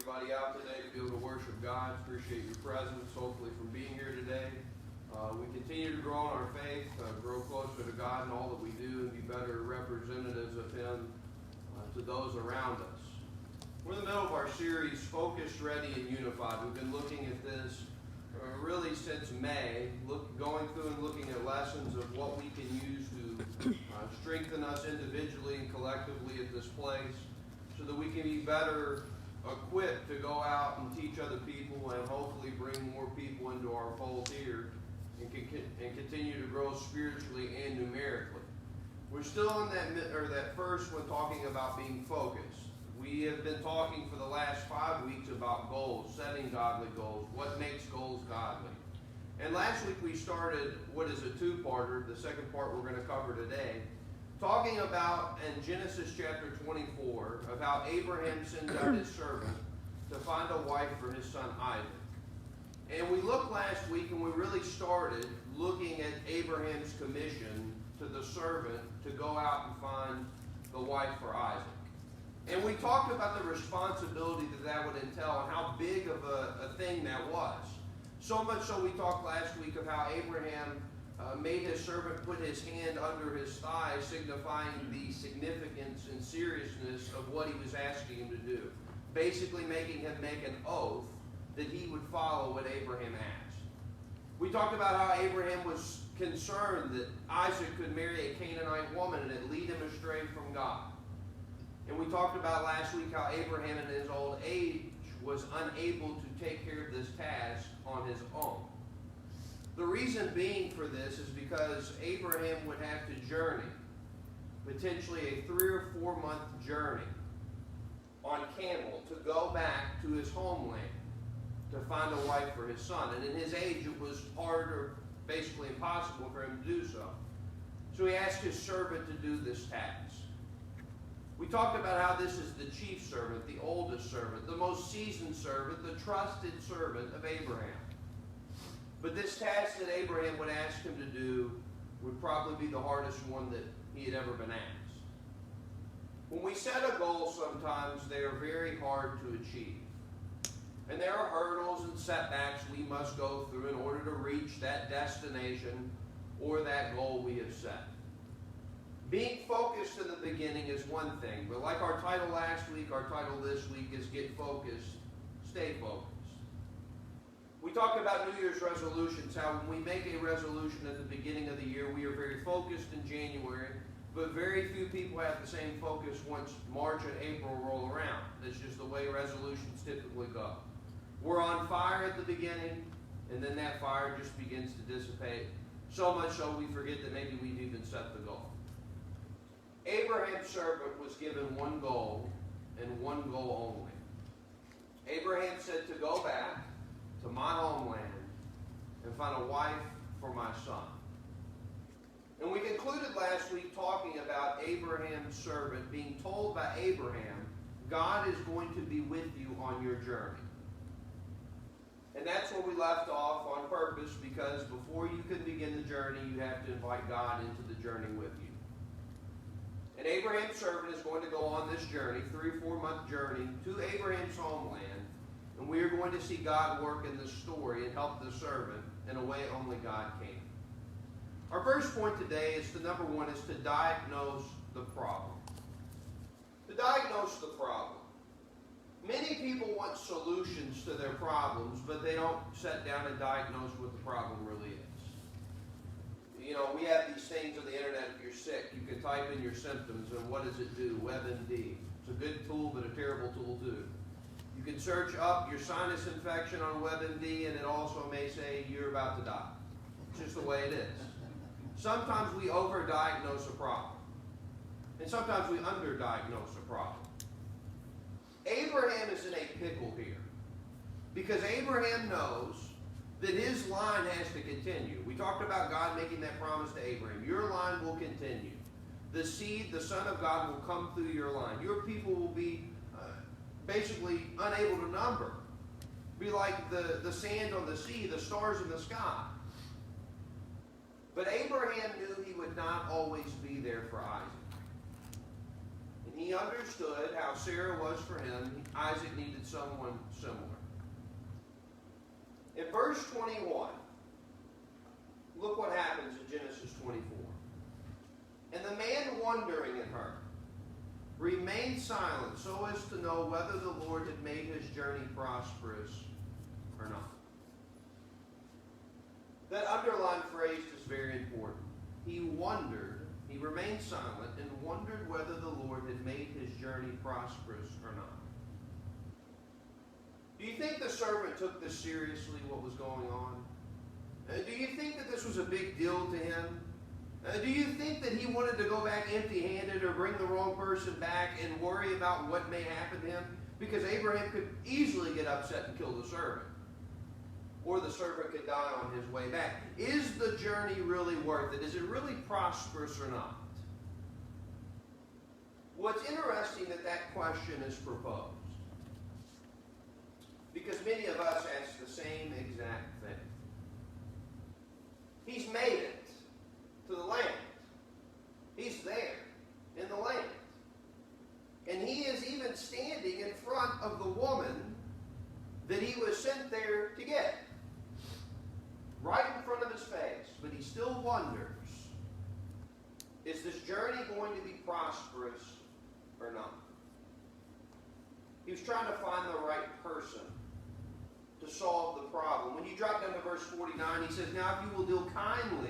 everybody out today to be able to worship God. Appreciate your presence, hopefully, from being here today. We continue to grow in our faith, grow closer to God in all that we do, and be better representatives of Him to those around us. We're in the middle of our series, Focused, Ready, and Unified. We've been looking at this really since May, going through and looking at lessons of what we can use to strengthen us individually and collectively at this place so that we can be better equipped to go out and teach other people and hopefully bring more people into our fold here and continue to grow spiritually and numerically. We're still in that first one talking about being focused. We have been talking for the last 5 weeks about goals, setting godly goals, what makes goals godly. And last week we started what is a two-parter, the second part we're going to cover today, talking about in Genesis chapter 24 of how Abraham sends out his servant to find a wife for his son Isaac. And we looked last week and we really started looking at Abraham's commission to the servant to go out and find the wife for Isaac. And we talked about the responsibility that would entail and how big of a thing that was. So much so we talked last week of how Abraham made his servant put his hand under his thigh, signifying the significance and seriousness of what he was asking him to do. Basically making him make an oath that he would follow what Abraham asked. We talked about how Abraham was concerned that Isaac could marry a Canaanite woman and it lead him astray from God. And we talked about last week how Abraham in his old age was unable to take care of this task on his own. The reason being for this is because Abraham would have to journey, potentially a 3 or 4 month journey on camel to go back to his homeland to find a wife for his son. And in his age it was hard or basically impossible for him to do so. So he asked his servant to do this task. We talked about how this is the chief servant, the oldest servant, the most seasoned servant, the trusted servant of Abraham. But this task that Abraham would ask him to do would probably be the hardest one that he had ever been asked. When we set a goal sometimes, they are very hard to achieve. And there are hurdles and setbacks we must go through in order to reach that destination or that goal we have set. Being focused in the beginning is one thing, but like our title last week, our title this week is Get Focused, Stay Focused. We talked about New Year's resolutions, how when we make a resolution at the beginning of the year, we are very focused in January, but very few people have the same focus once March and April roll around. That's just the way resolutions typically go. We're on fire at the beginning, and then that fire just begins to dissipate, so much so we forget that maybe we've even set the goal. Abraham's servant was given one goal and one goal only. Abraham said to go back to my homeland and find a wife for my son. And we concluded last week talking about Abraham's servant being told by Abraham, God is going to be with you on your journey. And that's where we left off on purpose, because before you can begin the journey, you have to invite God into the journey with you. And Abraham's servant is going to go on this journey, 3 or 4 month journey, to Abraham's homeland. And we are going to see God work in this story and help the servant in a way only God can. Our first point today is number one is to diagnose the problem. To diagnose the problem. Many people want solutions to their problems, but they don't sit down and diagnose what the problem really is. You know, we have these things on the internet. If you're sick, you can type in your symptoms and what does it do? WebMD. It's a good tool, but a terrible tool too. You can search up your sinus infection on WebMD, and it also may say you're about to die. It's just the way it is. Sometimes we overdiagnose a problem, and sometimes we underdiagnose a problem. Abraham is in a pickle here, because Abraham knows that his line has to continue. We talked about God making that promise to Abraham. Your line will continue. The seed, the Son of God, will come through your line. Your people will be basically unable to number. Be like the sand on the sea, the stars in the sky. But Abraham knew he would not always be there for Isaac. And he understood how Sarah was for him. Isaac needed someone similar. In verse 21, look what happens in Genesis 24. And the man wondering at her remained silent so as to know whether the Lord had made his journey prosperous or not. That underlined phrase is very important. He wondered, he remained silent and wondered whether the Lord had made his journey prosperous or not. Do you think the servant took this seriously, what was going on? Do you think that this was a big deal to him? Do you think that he wanted to go back empty-handed or bring the wrong person back and worry about what may happen to him? Because Abraham could easily get upset and kill the servant. Or the servant could die on his way back. Is the journey really worth it? Is it really prosperous or not? What's interesting that that question is proposed. Because many of us ask the same exact thing. He's made it to the land. He's there in the land. And he is even standing in front of the woman that he was sent there to get. Right in front of his face. But he still wonders, is this journey going to be prosperous or not? He was trying to find the right person to solve the problem. When you drop down to verse 49, he says, now if you will deal kindly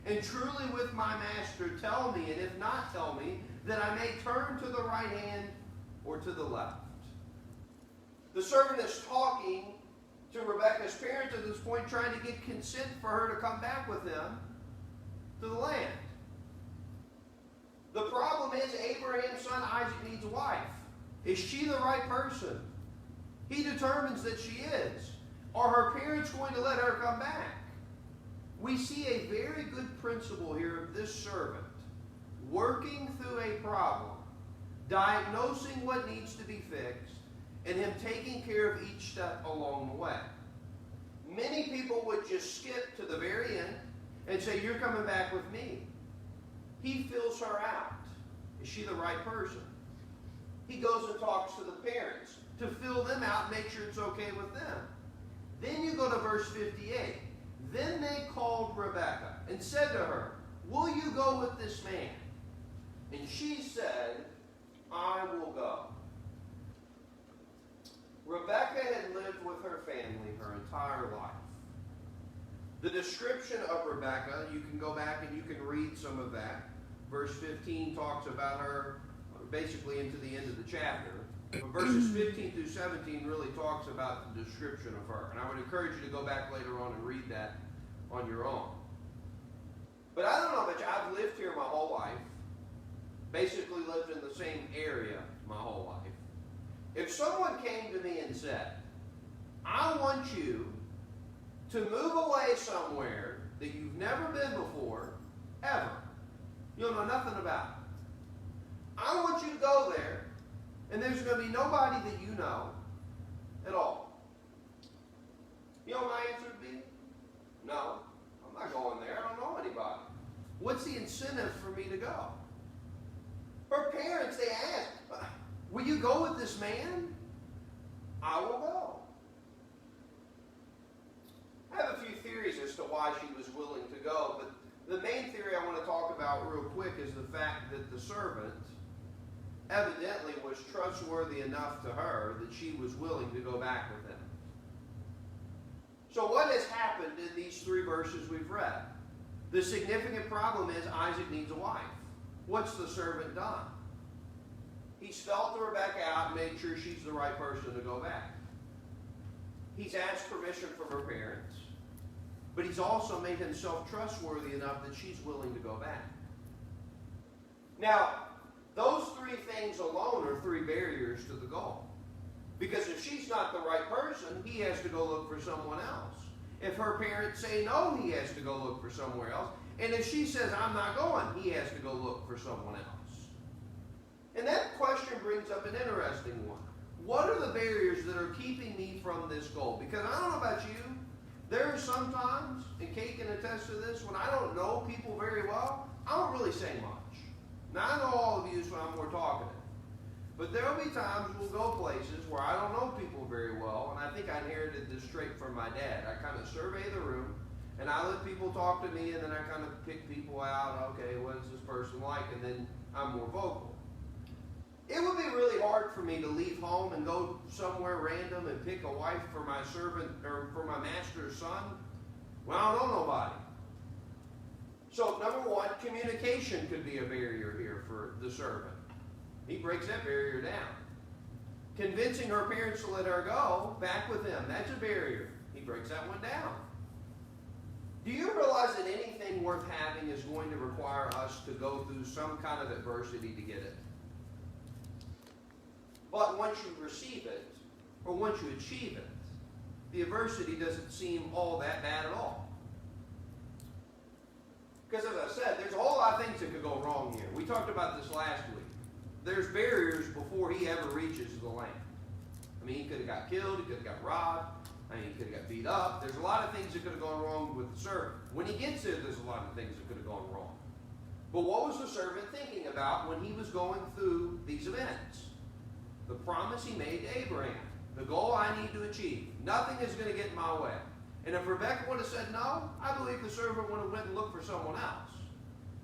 and truly with my master, tell me, and if not, tell me, that I may turn to the right hand or to the left. The servant is talking to Rebekah's parents at this point, trying to get consent for her to come back with him to the land. The problem is Abraham's son Isaac needs a wife. Is she the right person? He determines that she is. Are her parents going to let her come back? We see a very good principle here of this servant working through a problem, diagnosing what needs to be fixed, and him taking care of each step along the way. Many people would just skip to the very end and say, you're coming back with me. He fills her out. Is she the right person? He goes and talks to the parents to fill them out and make sure it's okay with them. Then you go to verse 58. Then they called Rebekah and said to her, will you go with this man? And she said, I will go. Rebekah had lived with her family her entire life. The description of Rebekah, you can go back and you can read some of that. Verse 15 talks about her basically into the end of the chapter. But verses 15 through 17 really talks about the description of her. And I would encourage you to go back later on and read that on your own. But I don't know about you, I've lived here my whole life. Basically lived in the same area my whole life. If someone came to me and said, I want you to move away somewhere that you've never been before, ever. You don't know nothing about it. I want you to go there, and there's going to be nobody that you know at all. You know what my answer would be? No, I'm not going there. I don't know anybody. What's the incentive for me to go? Her parents, they asked, will you go with this man? I will go. I have a few theories as to why she was willing to go, but the main theory I want to talk about real quick is the fact that the servant evidently was trustworthy enough to her that she was willing to go back with him. So what has happened in these 3 verses we've read? The significant problem is Isaac needs a wife. What's the servant done? He's felt Rebekah out and made sure she's the right person to go back. He's asked permission from her parents, but he's also made himself trustworthy enough that she's willing to go back. Now, those 3 things alone are 3 barriers to the goal. Because if she's not the right person, he has to go look for someone else. If her parents say no, he has to go look for somewhere else. And if she says, I'm not going, he has to go look for someone else. And that question brings up an interesting one. What are the barriers that are keeping me from this goal? Because I don't know about you, there are some times, and Kate can attest to this, when I don't know people very well, I don't really say much. Now, I know all of you, so I'm more talkative. But there will be times we'll go places where I don't know people very well, and I think I inherited this trait from my dad. I kind of survey the room, and I let people talk to me, and then I kind of pick people out. Okay, what is this person like? And then I'm more vocal. It would be really hard for me to leave home and go somewhere random and pick a wife for my servant or for my master's son. Well, I don't know nobody. So, number one, communication could be a barrier here for the servant. He breaks that barrier down. Convincing her parents to let her go back with him, that's a barrier. He breaks that one down. Do you realize that anything worth having is going to require us to go through some kind of adversity to get it? But once you receive it, or once you achieve it, the adversity doesn't seem all that bad at all. Because as I said, there's a whole lot of things that could go wrong here. We talked about this last week. There's barriers before he ever reaches the land. I mean, he could have got killed, he could have got robbed, he could have got beat up. There's a lot of things that could have gone wrong with the servant. When he gets there, there's a lot of things that could have gone wrong. But what was the servant thinking about when he was going through these events? The promise he made to Abraham. The goal I need to achieve. Nothing is going to get in my way. And if Rebekah would have said no, I believe the servant would have went and looked for someone else.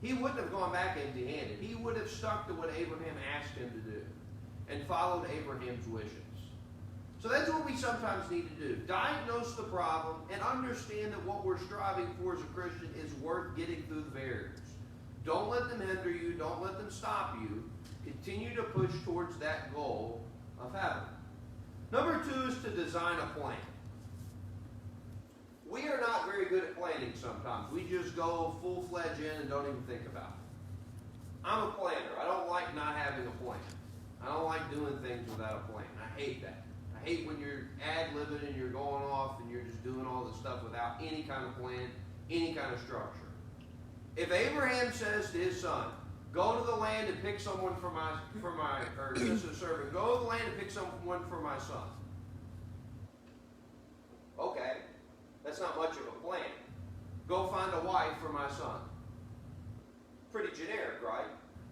He wouldn't have gone back empty-handed. He would have stuck to what Abraham asked him to do and followed Abraham's wishes. So that's what we sometimes need to do. Diagnose the problem and understand that what we're striving for as a Christian is worth getting through the barriers. Don't let them hinder you. Don't let them stop you. Continue to push towards that goal of heaven. Number 2 is to design a plan. We are not very good at planning sometimes. We just go full-fledged in and don't even think about it. I'm a planner. I don't like not having a plan. I don't like doing things without a plan. I hate that. I hate when you're ad-libbing and you're going off and you're just doing all this stuff without any kind of plan, any kind of structure. If Abraham says to his son, go to the land and pick someone or just a servant, go to the land and pick someone for my son. Okay, that's not much of a plan. Go find a wife for my son. Pretty generic, right?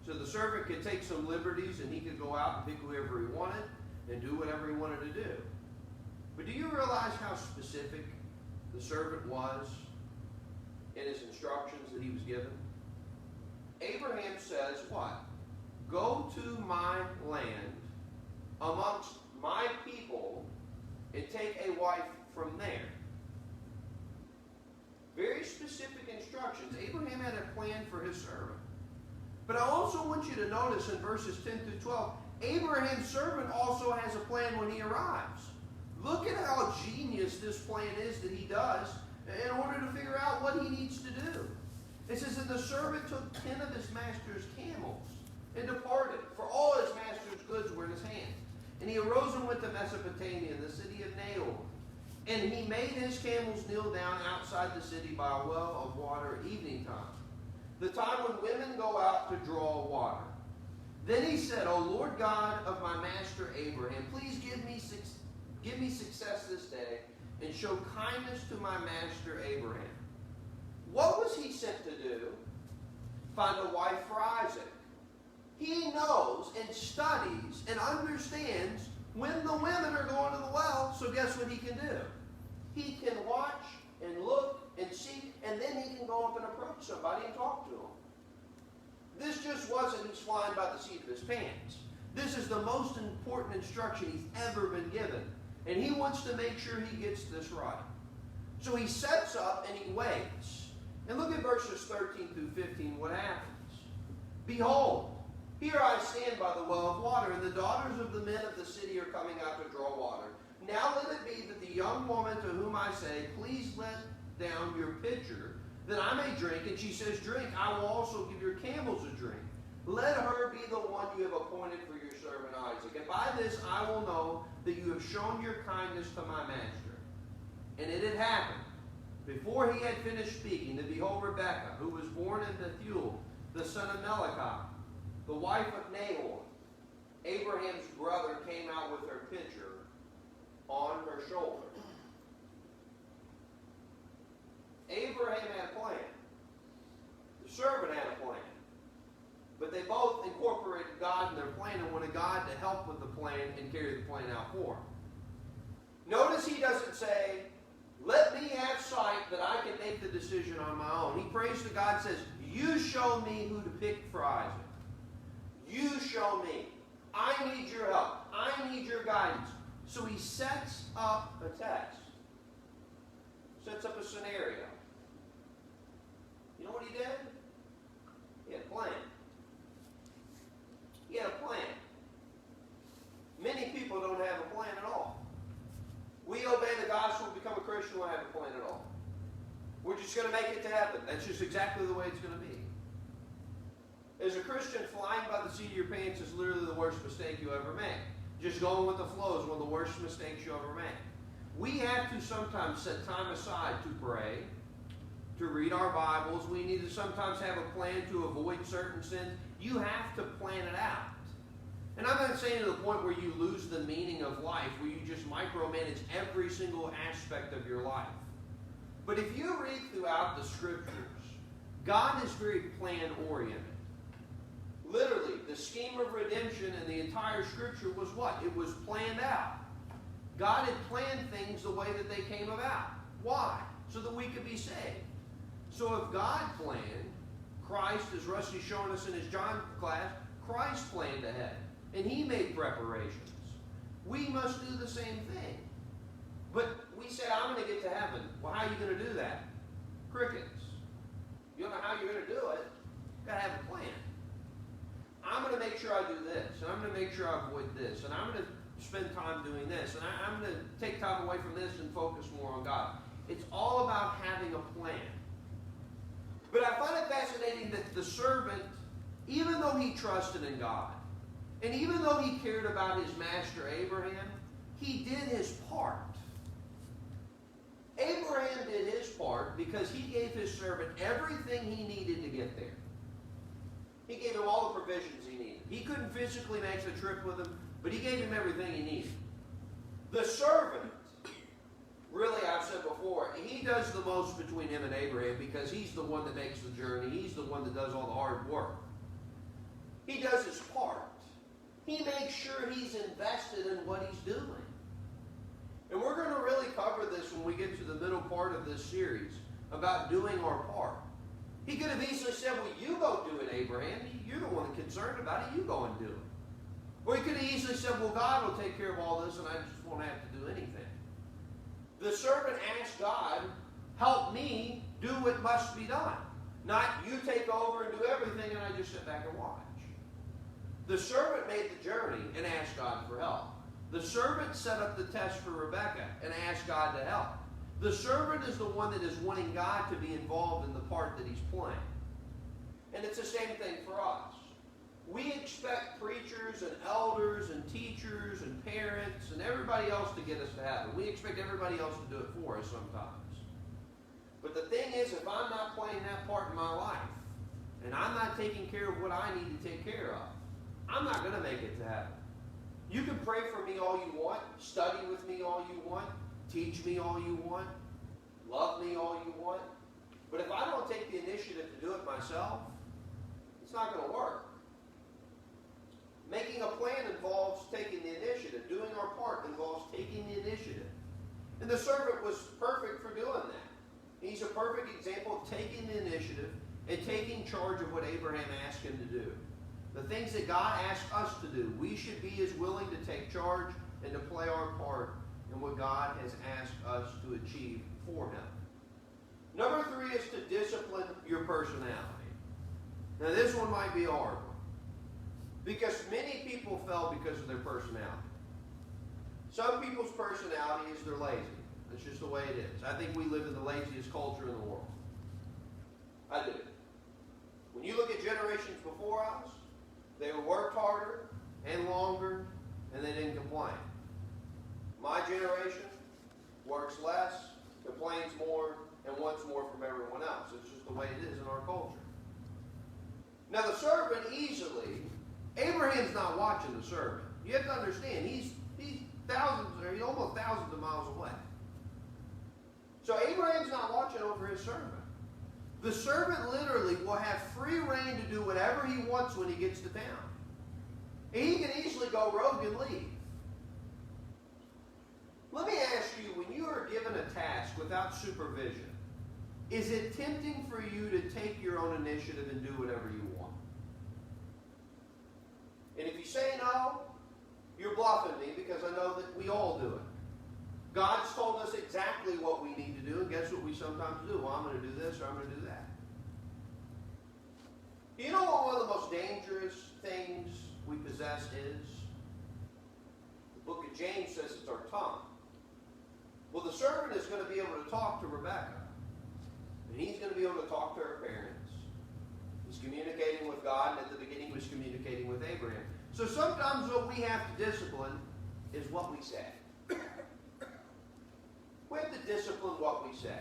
So the servant could take some liberties and he could go out and pick whoever he wanted and do whatever he wanted to do. But do you realize how specific the servant was in his instructions that he was given? Abraham says what? Go to my land amongst my people and take a wife from there. Very specific instructions. Abraham had a plan for his servant. But I also want you to notice in verses 10 through 12, Abraham's servant also has a plan when he arrives. Look at how genius this plan is that he does in order to figure out what he needs to do. It says that the servant took 10 of his master's camels and departed, for all his master's goods were in his hand. And he arose and went to Mesopotamia, the city of Nahor. And he made his camels kneel down outside the city by a well of water at evening time, the time when women go out to draw water. Then he said, O Lord God of my master Abraham, please give me success this day and show kindness to my master Abraham. What was he sent to do? Find a wife for Isaac. He knows and studies and understands when the women are going to the well, so guess what he can do? He can watch and look and see, and then he can go up and approach somebody and talk to them. This just wasn't he's flying by the seat of his pants. This is the most important instruction he's ever been given. And he wants to make sure he gets this right. So he sets up and he waits. And look at verses 13 through 15, what happens. Behold, here I stand by the well of water, and the daughters of the men of the city are coming out to draw water. Now let it be that the young woman to whom I say, please let down your pitcher, that I may drink. And she says, drink, I will also give your camels a drink. Let her be the one you have appointed for your servant Isaac. And by this I will know that you have shown your kindness to my master. And it had happened, before he had finished speaking, that behold, Rebekah, who was born in Bethuel, the son of Melchi, the wife of Nahor, Abraham's brother, came out with her pitcher on her shoulder. Abraham had a plan. The servant had a plan. But they both incorporated God in their plan and went God to help with the plan and carry the plan out for him. Notice he doesn't say, let me have sight that I can make the decision on my own. He prays to God and says, you show me who to pick for Isaac. You show me. I need your help. I need your guidance. So he sets up a test. Sets up a scenario. You know what he did? He had a plan. He had a plan. Many people don't have a plan at all. We obey the gospel, become a Christian, we don't have a plan at all. We're just going to make it to heaven. That's just exactly the way it's going to be. As a Christian, flying by the seat of your pants is literally the worst mistake you ever make. Just going with the flow is one of the worst mistakes you ever make. We have to sometimes set time aside to pray, to read our Bibles. We need to sometimes have a plan to avoid certain sins. You have to plan it out. And I'm not saying to the point where you lose the meaning of life, where you just micromanage every single aspect of your life. But if you read throughout the Scriptures, God is very plan-oriented. Literally, the scheme of redemption in the entire Scripture was what? It was planned out. God had planned things the way that they came about. Why? So that we could be saved. So if God planned, Christ, as Rusty's showing us in his John class, Christ planned ahead. And he made preparations. We must do the same thing. But we say, I'm going to get to heaven. Well, how are you going to do that? Crickets. You don't know how you're going to do it. You've got to have a plan. I'm going to make sure I do this. And I'm going to make sure I avoid this. And I'm going to spend time doing this. And I'm going to take time away from this and focus more on God. It's all about having a plan. But I find it fascinating that the servant, even though he trusted in God, and even though he cared about his master Abraham, he did his part. Abraham did his part because he gave his servant everything he needed to get there. He gave him all the provisions he needed. He couldn't physically make the trip with him, but he gave him everything he needed. The servant, really, I've said before, he does the most between him and Abraham because he's the one that makes the journey. He's the one that does all the hard work. He does his part. He makes sure he's invested in what he's doing. And we're going to really cover this when we get to the middle part of this series about doing our part. He could have easily said, well, you go do it, Abraham. You're the one concerned about it. You go and do it. Or he could have easily said, well, God will take care of all this and I just won't have to do anything. The servant asked God, help me do what must be done. Not you take over and do everything and I just sit back and watch. The servant made the journey and asked God for help. The servant set up the test for Rebekah and asked God to help. The servant is the one that is wanting God to be involved in the part that he's playing. And it's the same thing for us. We expect preachers and elders and teachers and parents and everybody else to get us to heaven. We expect everybody else to do it for us sometimes. But the thing is, if I'm not playing that part in my life, and I'm not taking care of what I need to take care of, I'm not going to make it to heaven. You can pray for me all you want, study with me all you want, teach me all you want, love me all you want. But if I don't take the initiative to do it myself, it's not going to work. Making a plan involves taking the initiative. Doing our part involves taking the initiative. And the servant was perfect for doing that. He's a perfect example of taking the initiative and taking charge of what Abraham asked him to do. The things that God asked us to do, we should be as willing to take charge and to play our part in what God has asked us to achieve for him. Number 3 is to discipline your personality. Now this one might be a hard one. Because many people fell because of their personality. Some people's personality is they're lazy. That's just the way it is. I think we live in the laziest culture in the world. I do. When you look at generations before us, they worked harder and longer, and they didn't complain. My generation works less, complains more, and wants more from everyone else. It's just the way it is in our culture. Now the servant easily, Abraham's not watching the servant. You have to understand, he's almost thousands of miles away. So Abraham's not watching over his servant. The servant literally will have free reign to do whatever he wants when he gets to town. He can easily go rogue and leave. Let me ask you, when you are given a task without supervision, is it tempting for you to take your own initiative and do whatever you want? And if you say no, you're bluffing me, because I know that we all do it. God's told us exactly what we need to do, and guess what we sometimes do? Well, I'm going to do this or I'm going to do that. You know what one of the most dangerous things we possess is? The book of James says it's our tongue. Well, the servant is going to be able to talk to Rebekah. And he's going to be able to talk to her parents. He's communicating with God, and at the beginning he was communicating with Abraham. So sometimes what we have to discipline is what we say. We have to discipline what we say.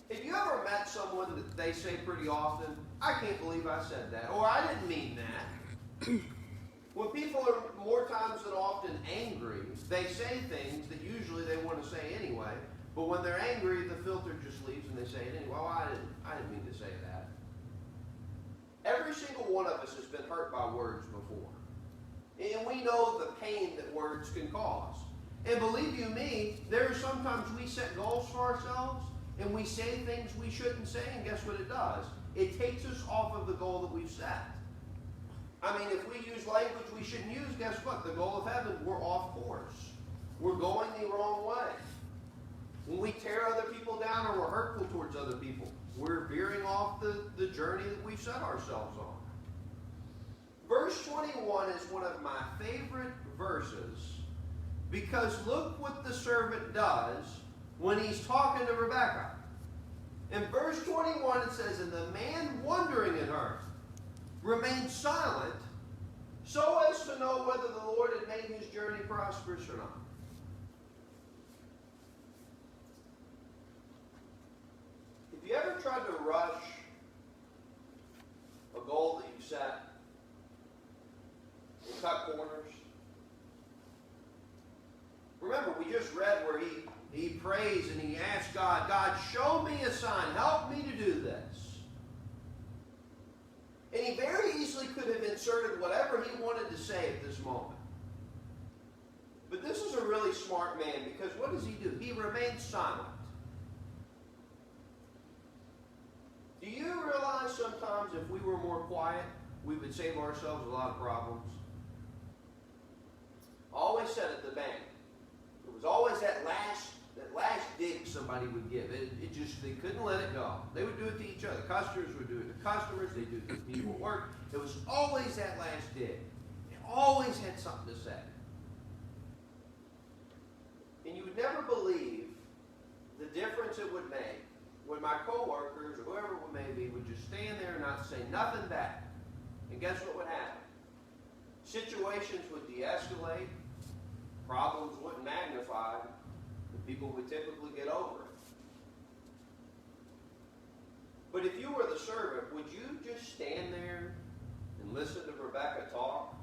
Have you ever met someone that they say pretty often, I can't believe I said that, or I didn't mean that? When people are more times than often angry, they say things that usually they want to say anyway, but when they're angry, the filter just leaves and they say it anyway. Well, I didn't mean to say that. Every single one of us has been hurt by words before. And we know the pain that words can cause. And believe you me, there are sometimes we set goals for ourselves and we say things we shouldn't say, and guess what it does? It takes us off of the goal that we've set. I mean, if we use language we shouldn't use, guess what? The goal of heaven, we're off course. We're going the wrong way. When we tear other people down or we're hurtful towards other people, we're veering off the journey that we've set ourselves on. Verse 21 is one of my favorite verses, because look what the servant does when he's talking to Rebekah. In verse 21 it says, and the man wondering at her remained silent, so as to know whether the Lord had made his journey prosperous or not. Have you ever tried to rush a goal that you set and cut corners? Remember, we just read where he prays and he asks God, God, show me a sign. Help me to do this. And he very easily could have inserted whatever he wanted to say at this moment. But this is a really smart man, because what does he do? He remains silent. Do you realize sometimes if we were more quiet, we would save ourselves a lot of problems? I always said at the bank, it was always that last dig somebody would give. They couldn't let it go. They would do it to each other. Customers would do it to customers. They do it to people at work. It was always that last dig. They always had something to say. And you would never believe the difference it would make when my coworkers or whoever it may be would just stand there and not say nothing back. And guess what would happen? Situations would de-escalate. Problems wouldn't magnify. And people would typically get over it. But if you were the servant, would you just stand there and listen to Rebekah talk?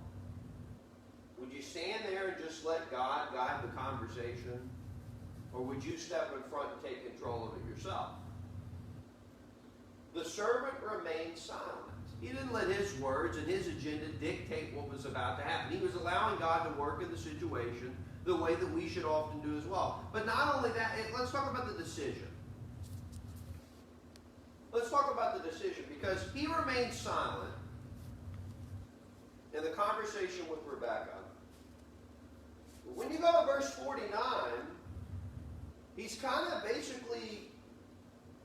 Would you stand there and just let God guide the conversation? Or would you step in front and take control of it yourself? The servant remained silent. He didn't let his words and his agenda dictate what was about to happen. He was allowing God to work in the situation the way that we should often do as well. But not only that, let's talk about the decision. Let's talk about the decision, because he remained silent in the conversation with Rebekah. When you go to verse 49, he's kind of basically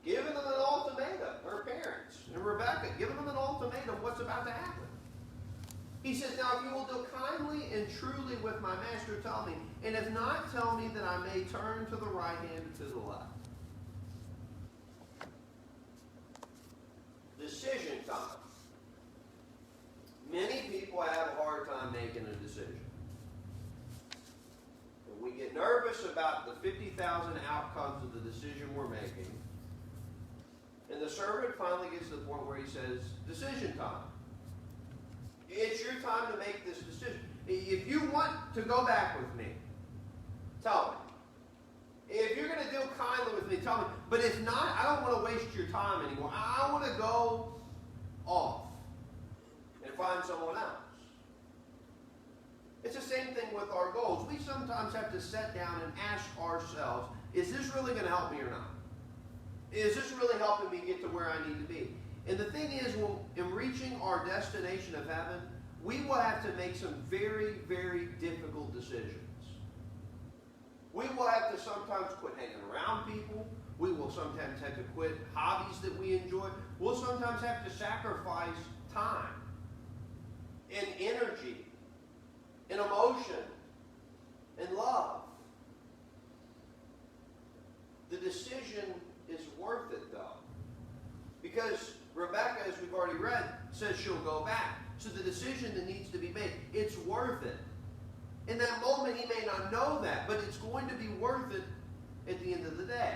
giving them an ultimatum, her parents, and Rebekah, giving them an ultimatum what's about to happen. He says, now if you will deal kindly and truly with my master, tell me, and if not, tell me that I may turn to the right hand or to the left. Decision time. Many people have a hard time making a decision. And we get nervous about the 50,000 outcomes of the decision we're making. And the servant finally gets to the point where he says, decision time. It's your time to make this decision. If you want to go back with me, tell me. If you're going to deal kindly with me, tell me. But if not, I don't want to waste your time anymore. I want to go off and find someone else. we sometimes have to sit down and ask ourselves, is this really going to help me or not? Is this really helping me get to where I need to be? And the thing is, in reaching our destination of heaven, we will have to make some very, very difficult decisions. We will have to sometimes quit hanging around people. We will sometimes have to quit hobbies that we enjoy. We'll sometimes have to sacrifice time and energy and emotion and love. The decision is worth it, though. Because Rebecca, as we've already read, says she'll go back. So the decision that needs to be made, it's worth it. In that moment, he may not know that, but it's going to be worth it at the end of the day.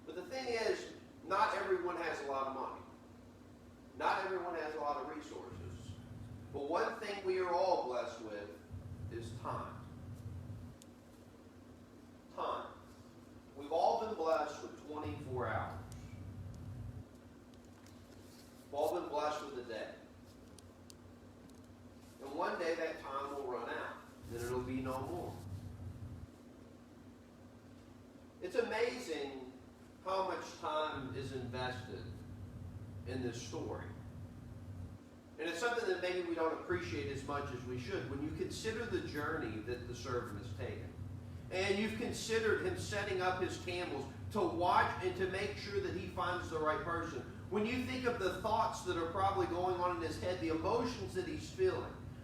But the thing is, not everyone has a lot of money. Not everyone has a lot of resources. But one thing we are all blessed with is time. Time. We've all been blessed with 24 hours. We've all been blessed with a day. And one day that time will run out. Then it'll be no more. It's amazing how much time is invested in this story. And it's something that maybe we don't appreciate as much as we should. When you consider the journey that the servant has taken, and you've considered him setting up his camels to watch and to make sure that he finds the right person. When you think of the thoughts that are probably going on in his head, the emotions that he's feeling,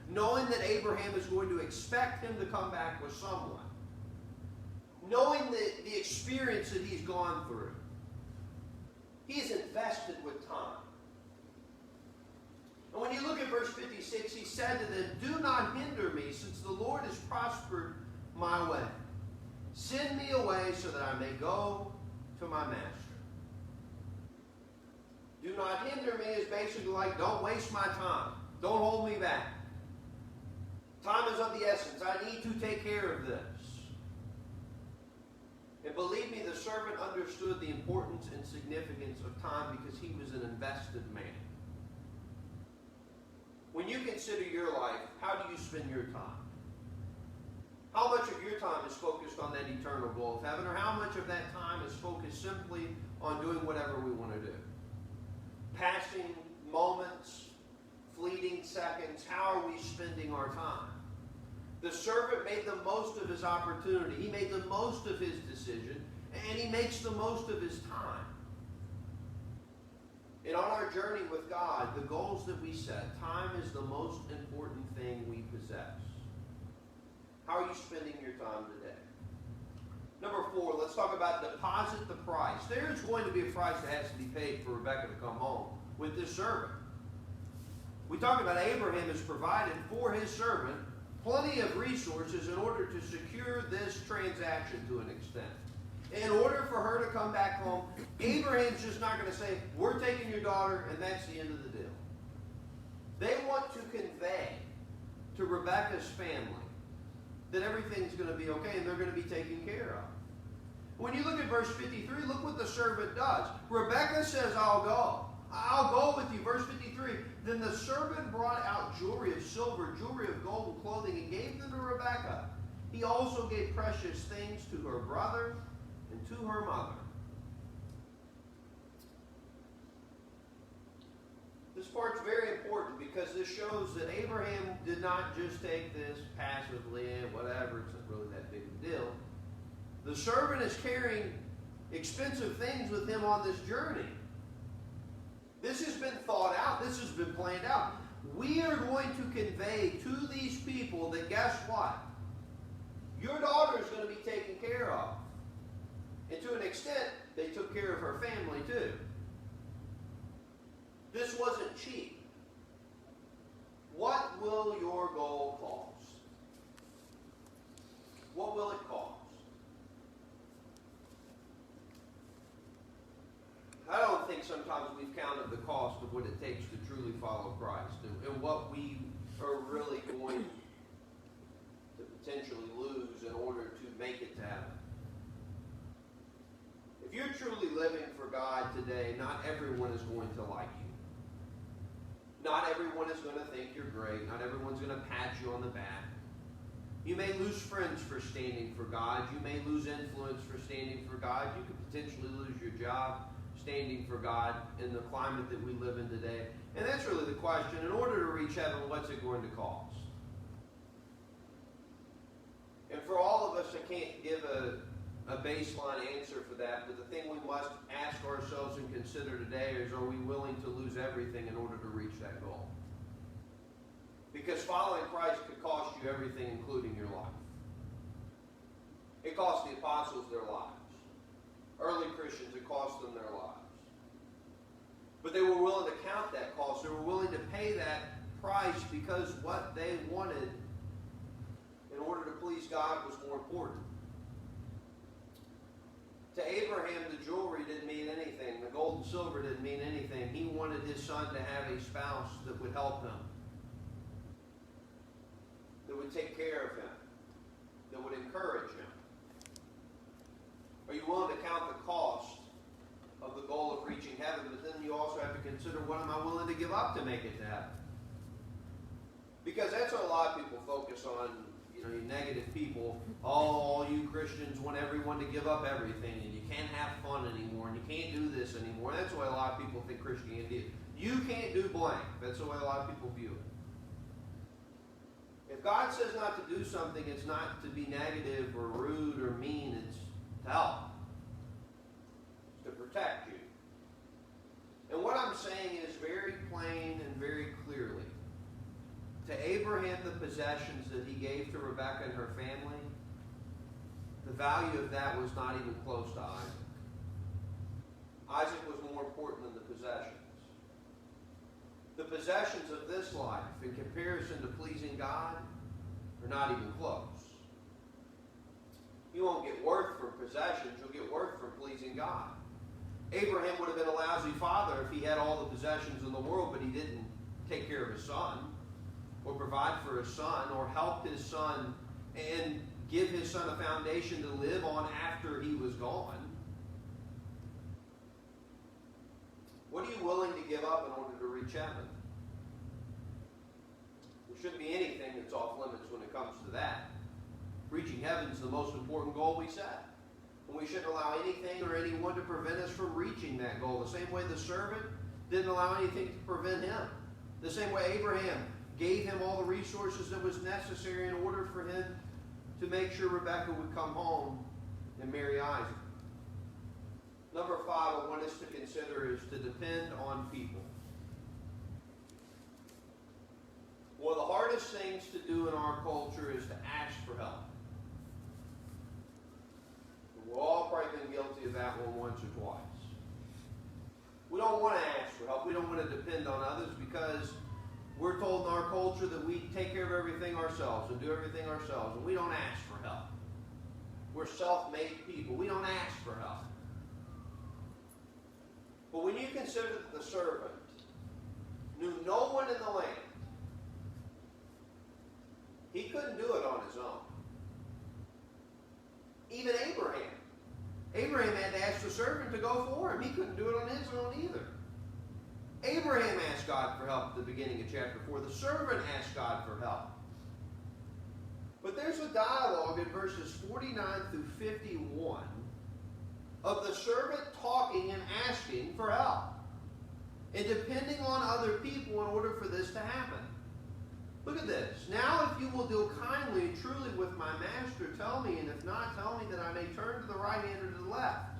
knowing that Abraham is going to expect him to come back with someone, knowing the experience that he's gone through, he's invested with time. And when you look at verse 56, he said to them, "Do not hinder me, since the Lord has prospered my way. Send me away so that I may go to my master." Do not hinder me is basically like, don't waste my time. Don't hold me back. Time is of the essence. I need to take care of this. And believe me, the servant understood the importance and significance of time because he was an invested man. When you consider your life, how do you spend your time? How much of your time is focused on that eternal goal of heaven, or how much of that time is focused simply on doing whatever we want to do? Passing moments, fleeting seconds, how are we spending our time? The servant made the most of his opportunity. He made the most of his decision, and he makes the most of his time. And on our journey with God, the goals that we set, time is the most important thing we possess. How are you spending your time today? Number 4, let's talk about deposit the price. There's going to be a price that has to be paid for Rebecca to come home with this servant. We talk about Abraham has provided for his servant plenty of resources in order to secure this transaction to an extent. In order for her to come back home, Abraham's just not going to say, we're taking your daughter and that's the end of the deal. They want to convey to Rebecca's family that everything's going to be okay and they're going to be taken care of. When you look at verse 53, look what the servant does. Rebecca says, I'll go. I'll go with you. Verse 53, then the servant brought out jewelry of silver, jewelry of gold and clothing, and gave them to Rebecca. He also gave precious things to her brother and to her mother. This part's very important because this shows that Abraham did not just take this passively and whatever, it's not really that big of a deal. The servant is carrying expensive things with him on this journey. This has been thought out. This has been planned out. We are going to convey to these people that guess what? Your daughter is going to be taken care of. And to an extent, they took care of her family too. This wasn't cheap. What will your goal cost? What will it cost? I don't think sometimes we've counted the cost of what it takes to truly follow Christ and what we are really going to potentially lose in order to make it to heaven. If you're truly living for God today, not everyone is going to like you. Not everyone is going to think you're great. Not everyone's going to pat you on the back. You may lose friends for standing for God. You may lose influence for standing for God. You could potentially lose your job standing for God in the climate that we live in today. And that's really the question. In order to reach heaven, what's it going to cost? And for all of us, I can't give a baseline answer for that, but the thing we must ask ourselves and consider today is, are we willing to lose everything in order to reach that goal? Because following Christ could cost you everything, including your life. It cost the apostles their lives. Early Christians, it cost them their lives. But they were willing to count that cost. They were willing to pay that price because what they wanted in order to please God was more important. To Abraham, the jewelry didn't mean anything. The gold and silver didn't mean anything. He wanted his son to have a spouse that would help him, that would take care of him, that would encourage him. Are you willing to count the cost of the goal of reaching heaven? But then you also have to consider, what am I willing to give up to make it to heaven? Because that's what a lot of people focus on. You negative people. Oh, all you Christians want everyone to give up everything, and you can't have fun anymore, and you can't do this anymore. That's the way a lot of people think Christianity is. You can't do blank. That's the way a lot of people view it. If God says not to do something, it's not to be negative or rude or mean. It's to help. It's to protect you. And what I'm saying is very plain and very clearly. To Abraham, the possessions that he gave to Rebekah and her family, the value of that was not even close to Isaac. Isaac was more important than the possessions. The possessions of this life, in comparison to pleasing God, are not even close. You won't get worth from possessions, you'll get worth from pleasing God. Abraham would have been a lousy father if he had all the possessions in the world, but he didn't take care of his son, or provide for his son, or help his son and give his son a foundation to live on after he was gone. What are you willing to give up in order to reach heaven? There shouldn't be anything that's off limits when it comes to that. Reaching heaven is the most important goal we set. And we shouldn't allow anything or anyone to prevent us from reaching that goal. The same way the servant didn't allow anything to prevent him. The same way Abraham gave him all the resources that was necessary in order for him to make sure Rebekah would come home and marry Isaac. Number 5 I want us to consider is to depend on people. One of the hardest things to do in our culture is to ask for help. We've all probably been guilty of that one once or twice. We don't want to ask for help. We don't want to depend on others because we're told in our culture that we take care of everything ourselves and do everything ourselves, and we don't ask for help. We're self-made people. We don't ask for help. But when you consider that the servant knew no one in the land, he couldn't do it on his own. Even Abraham. Abraham had to ask the servant to go for him. He couldn't do it on his own either. Abraham asked God for help at the beginning of chapter 4. The servant asked God for help. But there's a dialogue in verses 49 through 51 of the servant talking and asking for help and depending on other people in order for this to happen. Look at this. Now if you will deal kindly and truly with my master, tell me, and if not, tell me that I may turn to the right hand or to the left.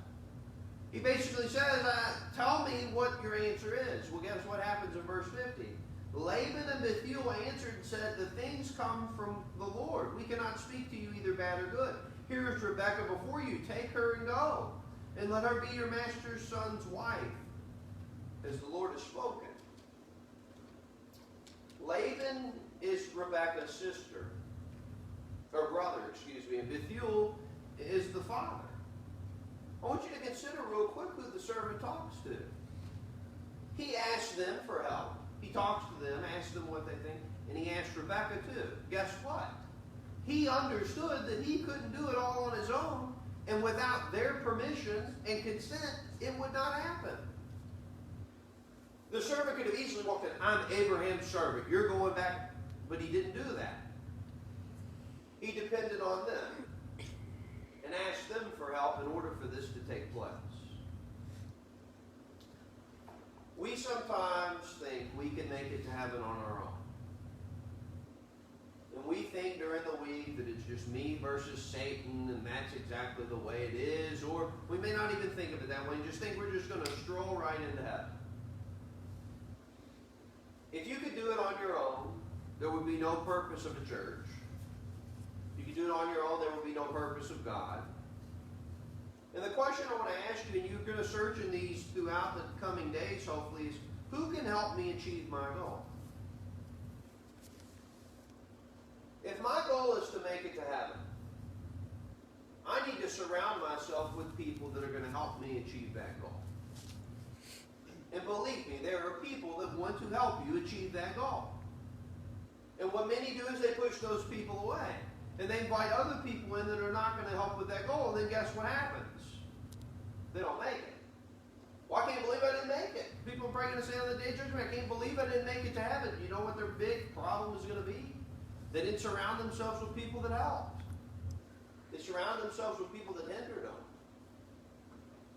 He basically says, tell me what your answer is. Well, guess what happens in verse 50? Laban and Bethuel answered and said, the things come from the Lord. We cannot speak to you either bad or good. Here is Rebekah before you. Take her and go, and let her be your master's son's wife, as the Lord has spoken. Laban is Rebekah's sister, or brother, and Bethuel is the father. I want you to consider real quick who the servant talks to. He asks them for help. He talks to them, asks them what they think, and he asks Rebekah too. Guess what? He understood that he couldn't do it all on his own, and without their permission and consent, it would not happen. The servant could have easily walked in, I'm Abraham's servant, you're going back, but he didn't do that. He depended on them and asked them for help in order for this to take place. We sometimes think we can make it to heaven on our own. And we think during the week that it's just me versus Satan, and that's exactly the way it is. Or we may not even think of it that way and just think we're just going to stroll right into heaven. If you could do it on your own, there would be no purpose of a church. If you could do it on your own, there would be no purpose of God. And the question I want to ask you, and you're going to search in these throughout the coming days, hopefully, is who can help me achieve my goal? If my goal is to make it to heaven, I need to surround myself with people that are going to help me achieve that goal. And believe me, there are people that want to help you achieve that goal. And what many do is they push those people away. And they invite other people in that are not going to help with that goal. And then guess what happens? They don't make it. Well, I can't believe I didn't make it. People are breaking us down on the day of judgment. I can't believe I didn't make it to heaven. You know what their big problem is going to be? They didn't surround themselves with people that helped. They surrounded themselves with people that hindered them.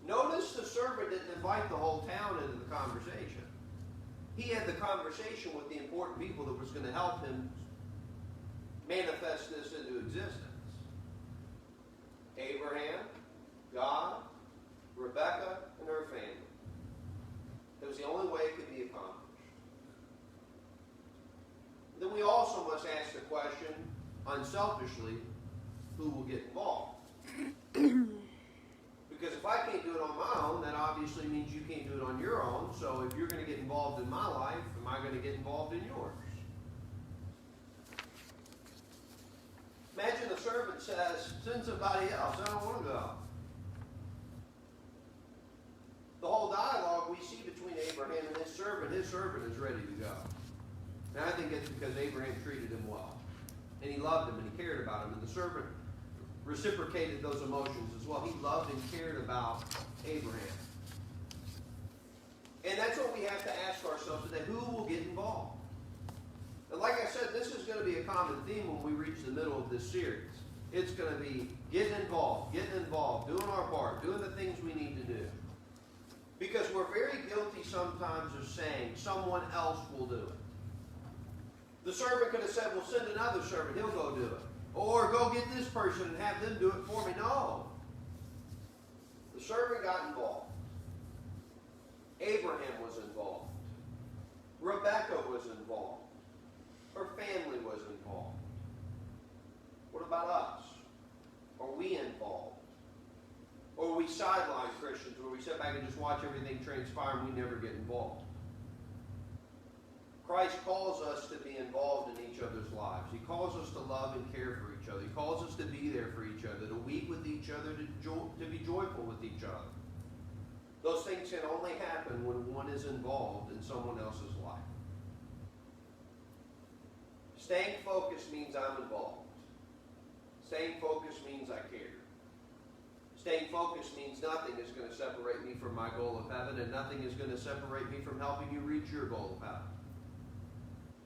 Notice the servant didn't invite the whole town into the conversation. He had the conversation with the important people that was going to help him manifest this into existence. Abraham, God, Rebekah, and her family. It was the only way it could be accomplished. Then we also must ask the question, unselfishly, who will get involved? Because if I can't do it on my own, that obviously means you can't do it on your own. So if you're going to get involved in my life, am I going to get involved in yours? Imagine the servant says, send somebody else. I don't want to go. The whole dialogue we see between Abraham and his servant is ready to go. And I think it's because Abraham treated him well. And he loved him and he cared about him. And the servant reciprocated those emotions as well. He loved and cared about Abraham. And that's what we have to ask ourselves today. Who will get involved? And like I said, this is going to be a common theme when we reach the middle of this series. It's going to be getting involved, doing our part, doing the things we need to do. Because we're very guilty sometimes of saying someone else will do it. The servant could have said, well, send another servant, he'll go do it. Or go get this person and have them do it for me. No. The servant got involved. Abraham was involved. Rebekah was involved. Her family was involved. What about us? Are we involved? Or are we sideline Christians where we sit back and just watch everything transpire and we never get involved? Christ calls us to be involved in each other's lives. He calls us to love and care for each other. He calls us to be there for each other, to weep with each other, to be joyful with each other. Those things can only happen when one is involved in someone else's life. Staying focused means I'm involved. Staying focused means I care. Staying focused means nothing is going to separate me from my goal of heaven, and nothing is going to separate me from helping you reach your goal of heaven.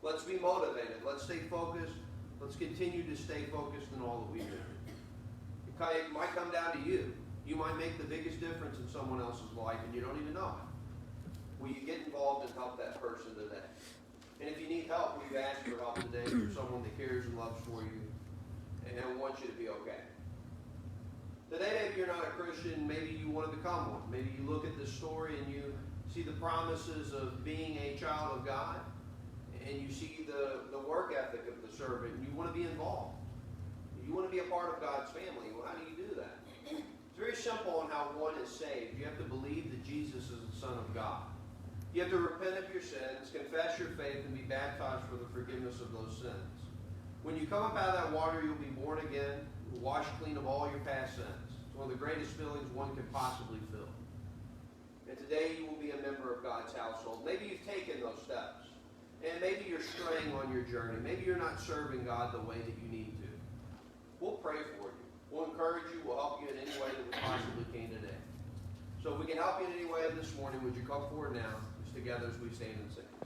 Let's be motivated. Let's stay focused. Let's continue to stay focused in all that we do. It might come down to you. You might make the biggest difference in someone else's life and you don't even know it. Will you get involved and help that person today? And if you need help, we've asked for help today from someone that cares and loves for you and wants you to be okay. Today, maybe you're not a Christian. Maybe you want to become one. Maybe you look at this story and you see the promises of being a child of God. And you see the work ethic of the servant, and you want to be involved. You want to be a part of God's family. Well, how do you do that? It's very simple on how one is saved. You have to believe that Jesus is the Son of God. You have to repent of your sins, confess your faith, and be baptized for the forgiveness of those sins. When you come up out of that water, you'll be born again, washed clean of all your past sins. It's one of the greatest feelings one can possibly feel. And today you will be a member of God's household. Maybe you've taken those steps. And maybe you're straying on your journey. Maybe you're not serving God the way that you need to. We'll pray for you. We'll encourage you. We'll help you in any way that we possibly can today. So if we can help you in any way this morning, would you come forward now, just together as we stand and sing?